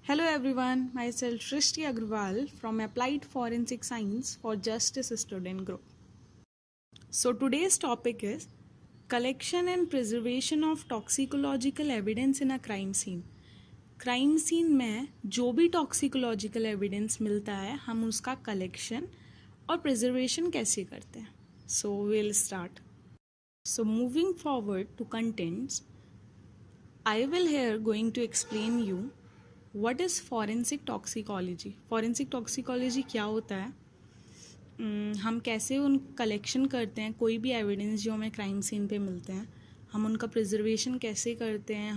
Hello everyone, myself Shrishti Agrawal from Applied Forensic Science for Justice Student Group. So today's topic is collection and preservation of toxicological evidence in a crime scene. Crime scene में जो भी toxicological evidence मिलता है हम उसका collection और preservation कैसे करते हैं. So will start. So moving forward to contents, I will here going to explain you what is forensic toxicology. Forensic toxicology क्या होता है, हम कैसे उन कलेक्शन करते हैं कोई भी एविडेंस जो हमें क्राइम सीन पे मिलते हैं, हम उनका प्रिजर्वेशन कैसे करते हैं,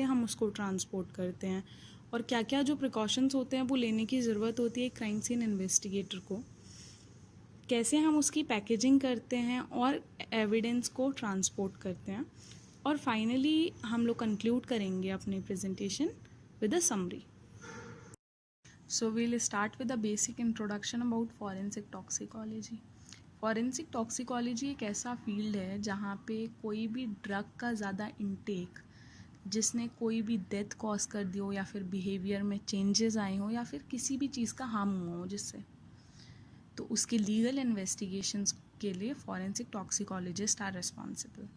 हम उसको ट्रांसपोर्ट करते हैं और क्या क्या जो प्रिकॉशंस होते हैं वो लेने की ज़रूरत होती है क्राइम सीन इन्वेस्टिगेटर को, कैसे हम उसकी पैकेजिंग करते हैं और एविडेंस को ट्रांसपोर्ट करते हैं और फाइनली हम लोग कंक्लूड करेंगे अपनी presentation with a summary. So we'll start with a basic introduction about forensic toxicology. Forensic toxicology एक ऐसा फील्ड है जहाँ पे कोई भी ड्रग का ज़्यादा इनटेक जिसने कोई भी डेथ कॉज कर दी हो या फिर बिहेवियर में चेंजेस आए हो या फिर किसी भी चीज़ का हार्म हुआ हो जिससे, तो उसके लीगल इन्वेस्टिगेशंस के लिए forensic toxicologists are responsible.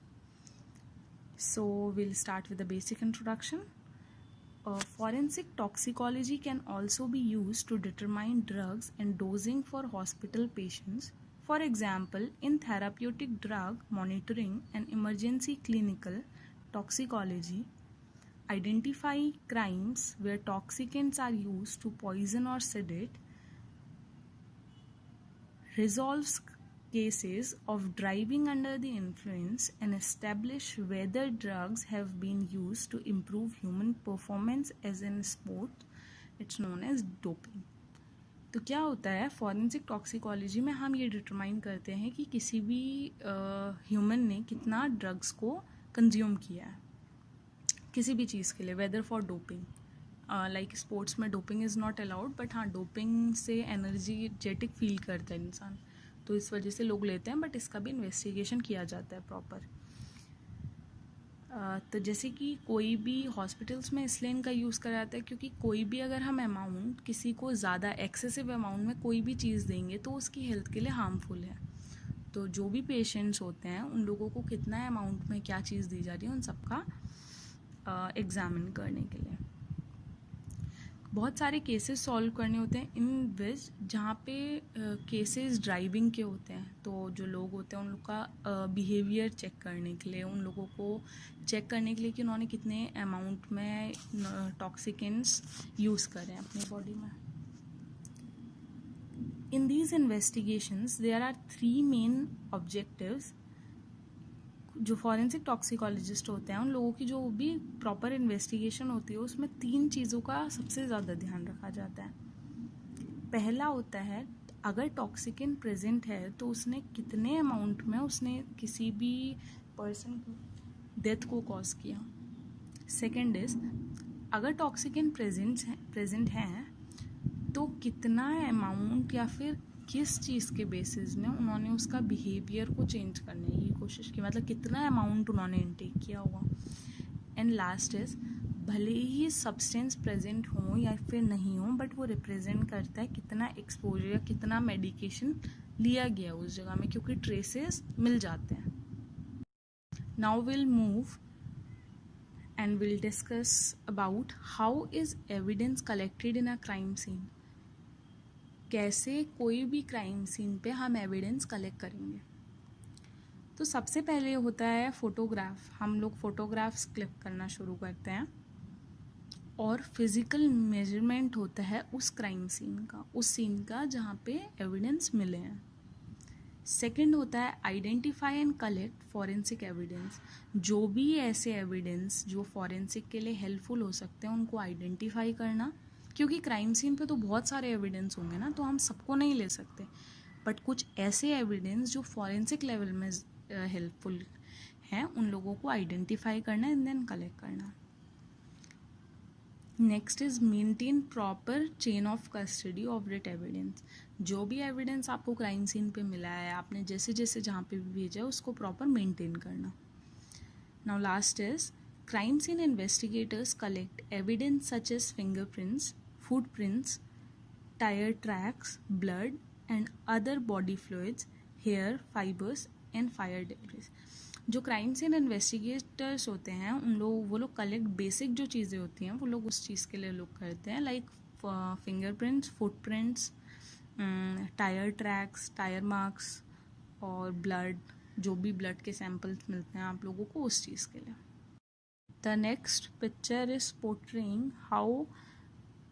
So we'll start with the basic introduction. Forensic toxicology can also be used to determine drugs and dosing for hospital patients. For example, in therapeutic drug monitoring and emergency clinical toxicology, identify crimes where toxicants are used to poison or sedate, resolves cases of driving under the influence and establish whether drugs have been used to improve human performance as in sport. It's known as doping. तो क्या होता है forensic toxicology में हम ये determine करते हैं कि किसी भी ह्यूमन ने कितना ड्रग्स को कंज्यूम किया है किसी भी चीज़ के लिए, whether for doping. Like sports में doping is not allowed, but हाँ डोपिंग से एनर्जेटिक फील करता है इंसान, तो इस वजह से लोग लेते हैं, बट इसका भी इन्वेस्टिगेशन किया जाता है प्रॉपर. तो जैसे कि कोई भी हॉस्पिटल्स में इसलिए इनका यूज़ करा जाता है क्योंकि कोई भी अगर हम अमाउंट किसी को ज़्यादा एक्सेसिव अमाउंट में कोई भी चीज़ देंगे तो उसकी हेल्थ के लिए हार्मफुल है. तो जो भी पेशेंट्स होते हैं उन लोगों को कितना अमाउंट में क्या चीज़ दी जा रही है उन सबका एग्ज़ामिन करने के लिए. बहुत सारे केसेस सॉल्व करने होते हैं इन विच जहाँ पे केसेस ड्राइविंग के होते हैं, तो जो लोग होते हैं उन लोग का बिहेवियर चेक करने के लिए, उन लोगों को चेक करने के लिए कि उन्होंने कितने अमाउंट में टॉक्सिकेंट्स यूज़ करें अपनी बॉडी में. In these investigations there are 3 main objectives. जो फॉरेंसिक टॉक्सिकोलॉजिस्ट होते हैं उन लोगों की जो भी प्रॉपर इन्वेस्टिगेशन होती है उसमें 3 चीज़ों का सबसे ज़्यादा ध्यान रखा जाता है. पहला होता है अगर टॉक्सिकेंट प्रेजेंट है तो उसने कितने अमाउंट में उसने किसी भी पर्सन को डेथ को कॉज किया. सेकेंड इज अगर टॉक्सिकेंट प्रेजेंट हैं तो कितना अमाउंट या फिर किस चीज़ के बेसिस में उन्होंने उसका बिहेवियर को चेंज करने की कोशिश की, मतलब कितना अमाउंट उन्होंने इनटेक किया होगा. एंड लास्ट इज भले ही सब्सटेंस प्रेजेंट हो या फिर नहीं हो, बट वो रिप्रेजेंट करता है कितना एक्सपोजर या कितना मेडिकेशन लिया गया उस जगह में, क्योंकि ट्रेसेस मिल जाते हैं. Now will move and will discuss about how is evidence collected in a crime scene. कैसे कोई भी क्राइम सीन पे हम एविडेंस कलेक्ट करेंगे. तो सबसे पहले होता है फ़ोटोग्राफ. हम लोग फ़ोटोग्राफ्स क्लिक करना शुरू करते हैं और फिज़िकल मेजरमेंट होता है उस क्राइम सीन का, उस सीन का जहाँ पे एविडेंस मिले हैं. सेकंड होता है identify and collect forensic evidence. जो भी ऐसे एविडेंस जो फॉरेंसिक के लिए हेल्पफुल हो सकते हैं उनको आइडेंटिफाई करना, क्योंकि क्राइम सीन पे तो बहुत सारे एविडेंस होंगे ना, तो हम सबको नहीं ले सकते, बट कुछ ऐसे एविडेंस जो फॉरेंसिक लेवल में हेल्पफुल हैं उन लोगों को आइडेंटिफाई करना एंड देन कलेक्ट करना. Next is maintain proper chain of custody of that evidence. जो भी एविडेंस आपको क्राइम सीन पे मिला है, आपने जैसे जैसे जहाँ पे भी भेजा है उसको प्रॉपर मेंटेन करना. Now last is Crime scene investigators collect evidence such as fingerprints, footprints, tire tracks, blood, and other body fluids, hair, fibers, and fire debris. जो क्राइम सीन इन्वेस्टिगेटर्स होते हैं वो लोग कलेक्ट बेसिक जो चीज़ें होती हैं वो लोग उस चीज़ के लिए लोग करते हैं, like fingerprints, footprints, tyre tracks, tyre marks और ब्लड, जो भी ब्लड के सैंपल्स मिलते हैं आप लोगों को उस चीज़ के लिए. The next picture is portraying how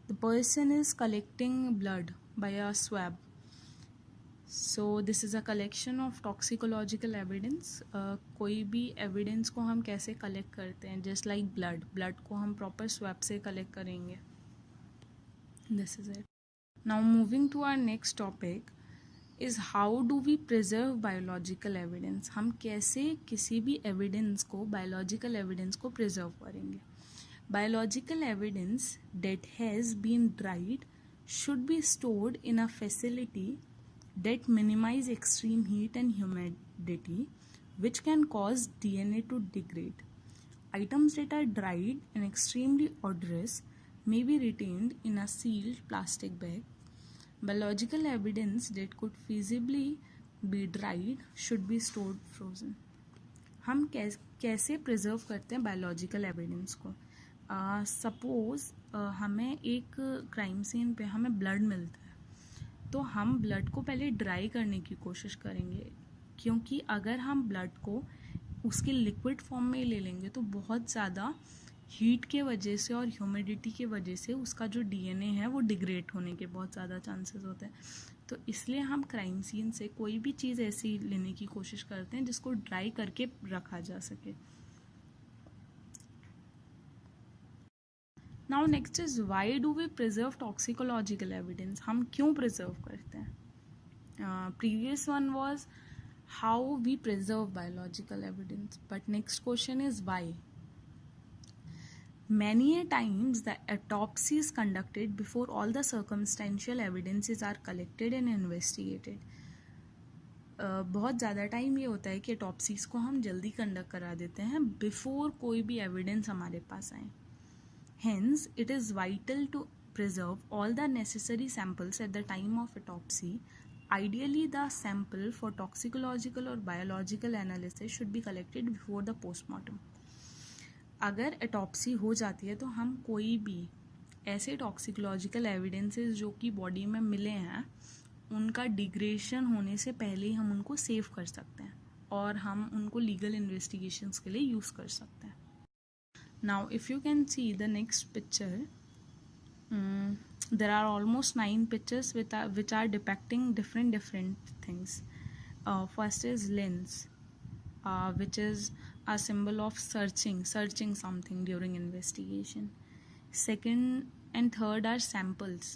the person is collecting blood by a swab. So this is a collection of toxicological evidence. कोई भी evidence को हम कैसे collect करते हैं, just like blood को हम proper swab से collect करेंगे. This is it. Now moving to our next topic is how do we preserve biological evidence. हम कैसे किसी भी evidence को, biological evidence को preserve करेंगे. Biological evidence that has been dried should be stored in a facility that minimize extreme heat and humidity, which can cause DNA to degrade. Items that are dried and extremely odorous may be retained in a sealed plastic bag. Biological evidence that could feasibly be dried should be stored frozen. हम कैसे preserve करते हैं biological evidence को. Suppose हमें एक crime scene पे हमें blood मिलता है, तो हम ब्लड को पहले ड्राई करने की कोशिश करेंगे, क्योंकि अगर हम ब्लड को उसके लिक्विड फॉर्म में ले लेंगे तो बहुत ज़्यादा हीट के वजह से और ह्यूमिडिटी के वजह से उसका जो डीएनए है वो डिग्रेड होने के बहुत ज़्यादा चांसेस होते हैं. तो इसलिए हम क्राइम सीन से कोई भी चीज़ ऐसी लेने की कोशिश करते हैं जिसको ड्राई करके रखा जा सके. Now next is why do we preserve toxicological evidence. हम क्यों प्रिजर्व करते हैं. Previous one was how we preserve biological evidence, but next question is why. Many a times the autopsy is conducted before all the circumstantial evidences are collected and investigated. बहुत ज़्यादा time ये होता है कि ऑटोप्सीज को हम जल्दी कंडक्ट करा देते हैं बिफोर कोई भी एविडेंस हमारे पास आए. Hence, it is vital to preserve all the necessary samples at the time of autopsy. Ideally, the sample for toxicological or biological analysis should be collected before the postmortem. अगर एटॉप्सी हो जाती है तो हम कोई भी ऐसे टॉक्सिकोलॉजिकल एविडेंसेस जो कि बॉडी में मिले हैं उनका डिग्रेडेशन होने से पहले ही हम उनको सेव कर सकते हैं और हम उनको लीगल इन्वेस्टिगेशंस के लिए यूज़ कर सकते हैं. Now if you can see the next picture, there are almost 9 pictures which are depicting different things. First is lens, which is a symbol of searching something during investigation. Second and third are samples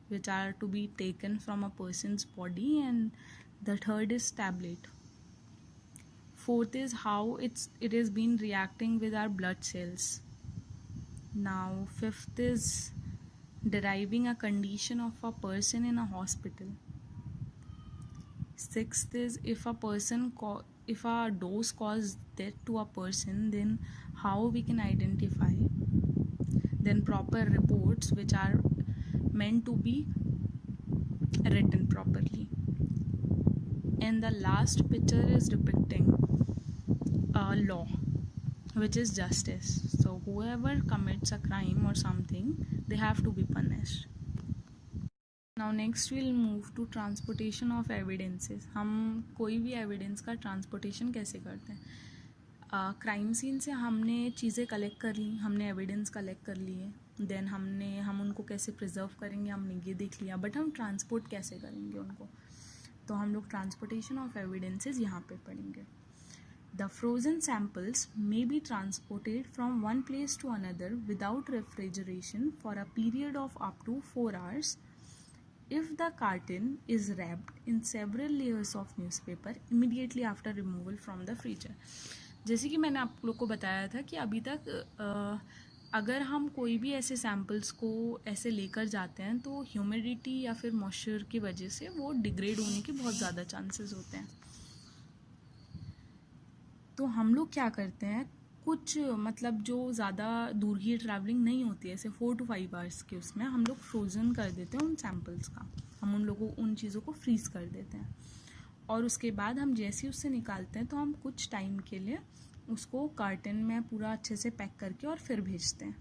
which are to be taken from a person's body, and the third is tablet. Fourth is how it is been reacting with our blood cells. Now fifth is deriving a condition of a person in a hospital. Sixth is if a dose caused death to a person, then how we can identify. Then proper reports which are meant to be written properly. And the last picture is depicting a law, which is justice. So whoever commits a crime or something, they have to be punished. Now next we'll move to transportation of evidences. हम कोई भी evidence का transportation कैसे करते हैं. Crime scene से हमने चीज़ें कलेक्ट कर ली, हमने एविडेंस कलेक्ट कर लिए, देन हम उनको कैसे प्रिजर्व करेंगे हमने ये देख लिया, बट हम ट्रांसपोर्ट कैसे करेंगे उनको. तो हम लोग ट्रांसपोर्टेशन ऑफ एविडेंसेस यहाँ पे पढ़ेंगे. The frozen samples may be transported from one place to another without refrigeration for a period of up to 4 hours. If the carton is wrapped in several layers of newspaper immediately after removal from the freezer. जैसे कि मैंने आप लोग को बताया था कि अभी तक अगर हम कोई भी ऐसे सैम्पल्स को ऐसे लेकर जाते हैं तो ह्यूमिडिटी या फिर मॉइस्चर की वजह से वो डिग्रेड होने के बहुत ज़्यादा चांसेस होते हैं. तो हम लोग क्या करते हैं, कुछ मतलब जो ज़्यादा दूर की ट्रैवलिंग नहीं होती है, ऐसे 4 to 5 आवर्स के, उसमें हम लोग फ्रोज़न कर देते हैं उन सैम्पल्स का, हम उन चीज़ों को फ्रीज़ कर देते हैं, और उसके बाद हम जैसे ही उससे निकालते हैं तो हम कुछ टाइम के लिए उसको कार्टन में पूरा अच्छे से पैक करके और फिर भेजते हैं।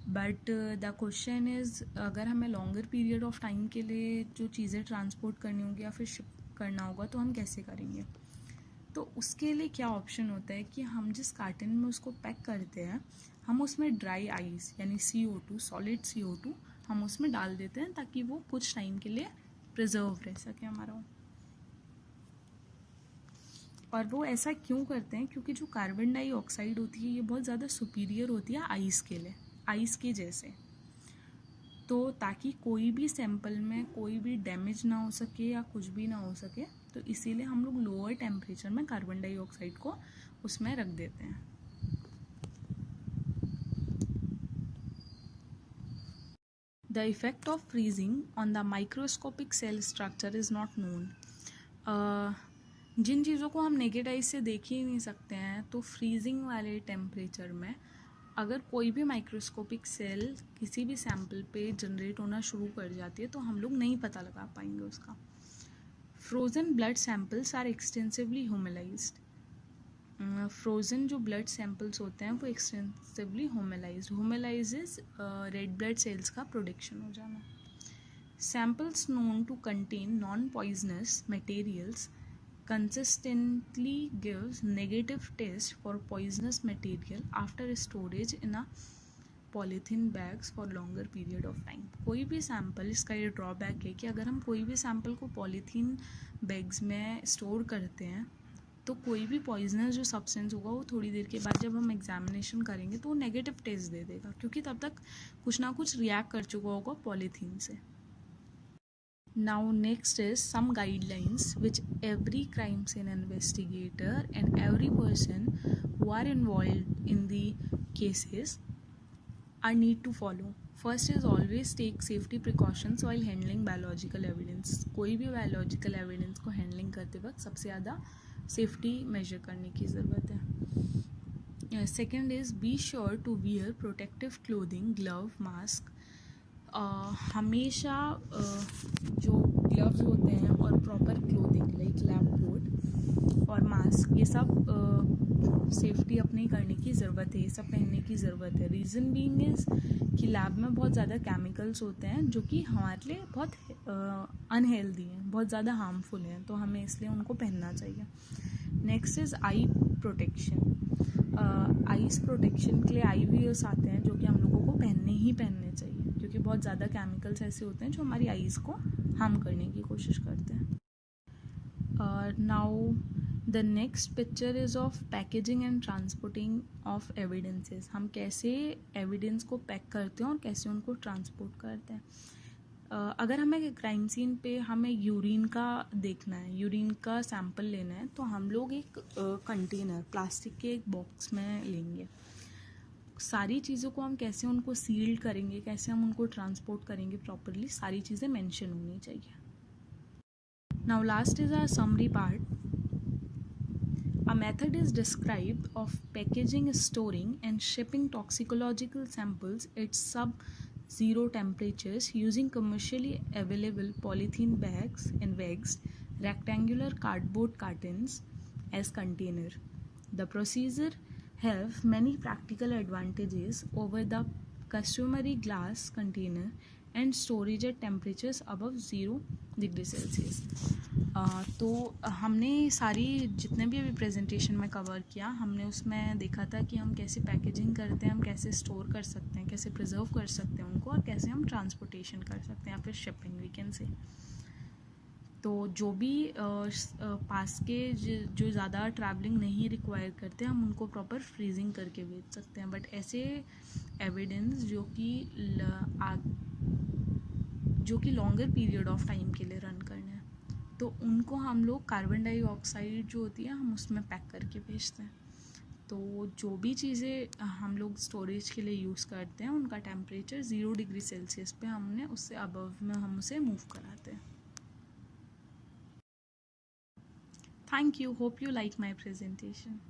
बट द क्वेश्चन इज़, अगर हमें लॉन्गर पीरियड ऑफ टाइम के लिए जो चीज़ें ट्रांसपोर्ट करनी होगी या फिर शिप करना होगा तो हम कैसे करेंगे? तो उसके लिए क्या ऑप्शन होता है कि हम जिस कार्टन में उसको पैक करते हैं, हम उसमें ड्राई आइस यानी CO2, सॉलिड CO2 हम उसमें डाल देते हैं ताकि वो कुछ टाइम के लिए प्रिजर्व रह सके हमारा। और वो ऐसा क्यों करते हैं? क्योंकि जो कार्बन डाइऑक्साइड होती है ये बहुत ज़्यादा सुपीरियर होती है आइस के लिए, आइस के जैसे, तो ताकि कोई भी सैंपल में कोई भी डैमेज ना हो सके या कुछ भी ना हो सके, तो इसीलिए हम लोग लोअर टेम्परेचर में कार्बन डाइऑक्साइड को उसमें रख देते हैं। The effect of freezing on the microscopic cell structure is not known. जिन चीज़ों को हम नेकेड आई से देख ही नहीं सकते हैं, तो फ्रीजिंग वाले टेम्परेचर में अगर कोई भी माइक्रोस्कोपिक सेल किसी भी सैम्पल पे जनरेट होना शुरू कर जाती है तो हम लोग नहीं पता लगा पाएंगे उसका। Frozen blood samples are extensively homolysed. Frozen जो ब्लड सैम्पल्स होते हैं वो extensively homolyse is red blood cells का प्रोडक्शन हो जाना। Samples known to contain non poisonous materials consistently gives negative test for poisonous material after storage in a polythene bags for longer period of time. कोई भी sample, इसका ये drawback है कि अगर हम कोई भी सैम्पल को पॉलीथीन बैग्स में स्टोर करते हैं तो कोई भी पॉइजनस जो सब्सटेंस होगा वो थोड़ी देर के बाद जब हम एग्जामिनेशन करेंगे तो वो नेगेटिव टेस्ट दे देगा, क्योंकि तब तक कुछ ना कुछ रिएक्ट कर चुका होगा पॉलीथीन से। Now next is some guidelines which every crime scene investigator and every person who are involved in the cases are need to follow. First is always take safety precautions while handling biological evidence. कोई भी biological evidence को handling करते वक्त सबसे ज़्यादा safety measure करने की ज़रूरत है। Second is be sure to wear protective clothing, glove, mask. हमेशा जो ग्लव्स होते हैं और proper clothing like lab coat और मास्क, ये सब सेफ्टी अपनी करने की ज़रूरत है, ये सब पहनने की ज़रूरत है। रीज़न बीइंग इज़ कि लैब में बहुत ज़्यादा केमिकल्स होते हैं जो कि हमारे लिए बहुत अनहेल्दी हैं, बहुत ज़्यादा हार्मफुल हैं, तो हमें इसलिए उनको पहनना चाहिए। Next is I protection. Eyes protection के लिए IVS आते हैं जो कि हम लोगों को पहनने चाहिए, क्योंकि बहुत ज़्यादा केमिकल्स ऐसे होते हैं जो हमारी आईज़ को हार्म करने की कोशिश करते हैं। Now the next picture is of packaging and transporting of evidences. हम कैसे एविडेंस को पैक करते हैं और कैसे उनको ट्रांसपोर्ट करते हैं। अगर हमें क्राइम सीन पे हमें यूरिन का देखना है, यूरिन का सैंपल लेना है, तो हम लोग एक कंटेनर प्लास्टिक के एक बॉक्स में लेंगे। सारी चीज़ों को हम कैसे उनको सील्ड करेंगे, कैसे हम उनको ट्रांसपोर्ट करेंगे प्रॉपरली, सारी चीज़ें मेंशन होनी चाहिए। Now last is our summary part. A method is described of packaging, storing and shipping toxicological samples at sub-zero temperatures using commercially available polythene bags and waxed rectangular cardboard cartons as container. The procedure have many practical advantages over the customary glass container and storage at temperatures above 0 degree Celsius. तो हमने सारी जितने भी अभी presentation में cover किया, हमने उसमें देखा था कि हम कैसे पैकेजिंग करते हैं, हम कैसे स्टोर कर सकते हैं, कैसे प्रिजर्व कर सकते हैं उनको, और कैसे हम ट्रांसपोर्टेशन कर सकते हैं या फिर शिपिंग वी कैन से। तो जो भी पास के जो ज़्यादा ट्रैवलिंग नहीं रिक्वायर करते, हम उनको प्रॉपर फ्रीजिंग करके बेच सकते हैं। बट ऐसे एविडेंस जो कि लॉन्गर पीरियड ऑफ टाइम के लिए रन करना है, तो उनको हम लोग कार्बन डाइऑक्साइड जो होती है हम उसमें पैक करके भेजते हैं। तो जो भी चीज़ें हम लोग स्टोरेज के लिए यूज़ करते हैं उनका टेम्परेचर 0 डिग्री सेल्सियस पे हमने उससे अबव में हम उसे मूव कराते हैं। Thank you. Hope you like my presentation.